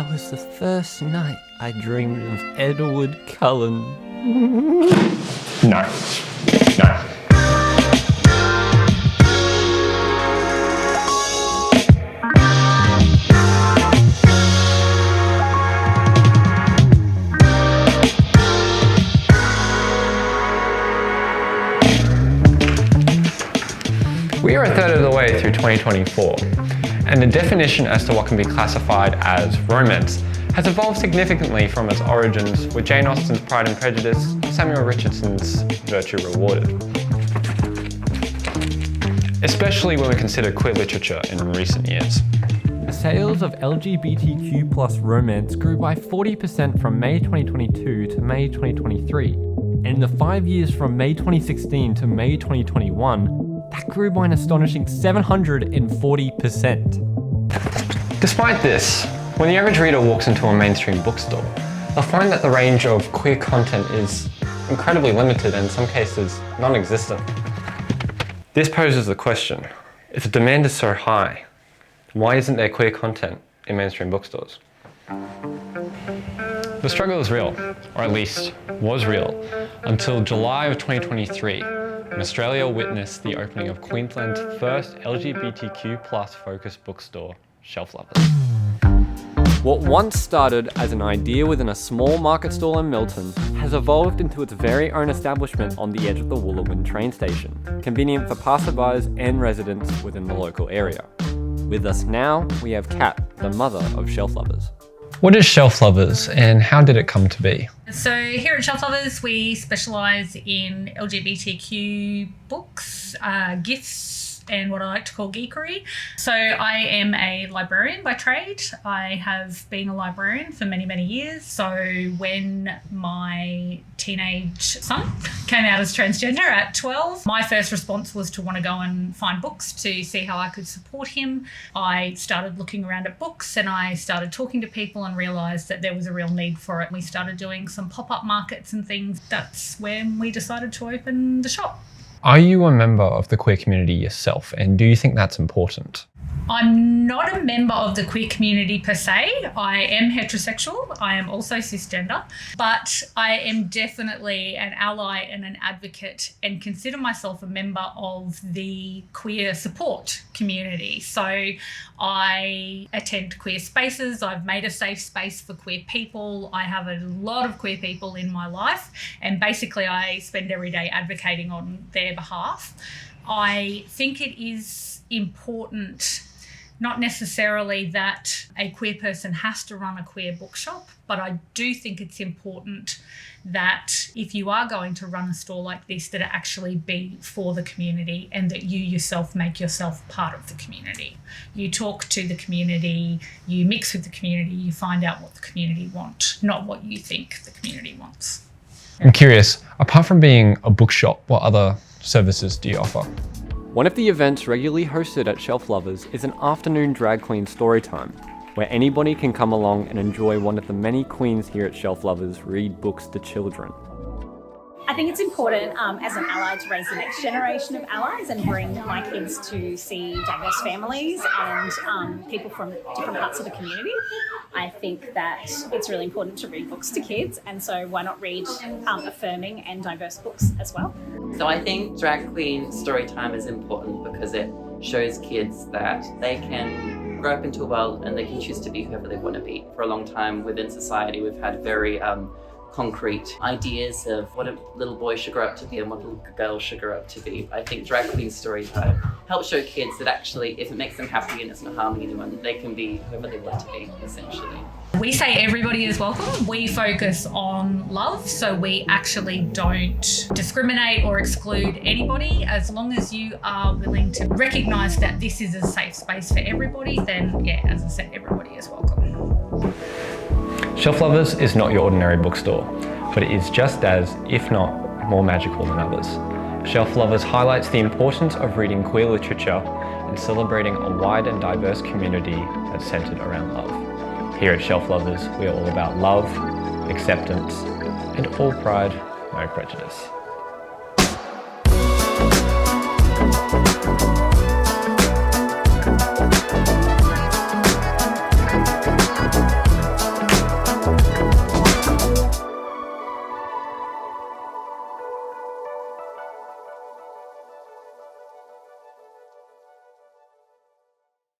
That was the first night I dreamed of Edward Cullen. No. We are a third of the way through 2024, and the definition as to what can be classified as romance has evolved significantly from its origins with Jane Austen's Pride and Prejudice and Samuel Richardson's Virtue Rewarded. Especially when we consider queer literature in recent years. The sales of LGBTQ+ romance grew by 40% from May 2022 to May 2023, and in the 5 years from May 2016 to May 2021, that grew by an astonishing 740%. Despite this, when the average reader walks into a mainstream bookstore, they'll find that the range of queer content is incredibly limited and in some cases non-existent. This poses the question, if the demand is so high, why isn't there queer content in mainstream bookstores? The struggle is real, or at least was real, until July of 2023, when Australia witnessed the opening of Queensland's first LGBTQ+ focused bookstore, Shelf Lovers. What once started as an idea within a small market stall in Milton has evolved into its very own establishment on the edge of the Wooloowin train station, convenient for passerbys and residents within the local area. With us now, we have Kat, the mother of Shelf Lovers. What is Shelf Lovers and how did it come to be? So here at Shelf Lovers, we specialise in LGBTQ books, gifts, and what I like to call geekery. So I am a librarian by trade. I have been a librarian for many, many years. So when my teenage son came out as transgender at 12, my first response was to want to go and find books to see how I could support him. I started looking around at books and I started talking to people and realised that there was a real need for it. We started doing some pop-up markets and things. That's when we decided to open the shop. Are you a member of the queer community yourself, and do you think that's important? I'm not a member of the queer community per se. I am heterosexual. I am also cisgender, but I am definitely an ally and an advocate and consider myself a member of the queer support community. So I attend queer spaces. I've made a safe space for queer people. I have a lot of queer people in my life, and basically I spend every day advocating on their behalf. I think it is important, not necessarily that a queer person has to run a queer bookshop, but I do think it's important that if you are going to run a store like this, that it actually be for the community and that you yourself make yourself part of the community. You talk to the community, you mix with the community, you find out what the community want, not what you think the community wants. I'm curious, apart from being a bookshop, what other services do you offer? One of the events regularly hosted at Shelf Lovers is an afternoon drag queen story time, where anybody can come along and enjoy one of the many queens here at Shelf Lovers read books to children. I think it's important as an ally to raise the next generation of allies and bring my kids to see diverse families and people from different parts of the community. I think that it's really important to read books to kids, and so why not read affirming and diverse books as well? So I think drag queen story time is important because it shows kids that they can grow up into a world and they can choose to be whoever they want to be. For a long time within society, we've had very concrete ideas of what a little boy should grow up to be and what a little girl should grow up to be. I think drag queen story time helps show kids that actually, if it makes them happy and it's not harming anyone, that they can be whoever they want to be, essentially. We say everybody is welcome. We focus on love, so we actually don't discriminate or exclude anybody. As long as you are willing to recognise that this is a safe space for everybody, then yeah, as I said, everybody is welcome. Shelf Lovers is not your ordinary bookstore, but it is just as, if not more magical than others. Shelf Lovers highlights the importance of reading queer literature and celebrating a wide and diverse community that's centered around love. Here at Shelf Lovers, we are all about love, acceptance, and all pride, no prejudice.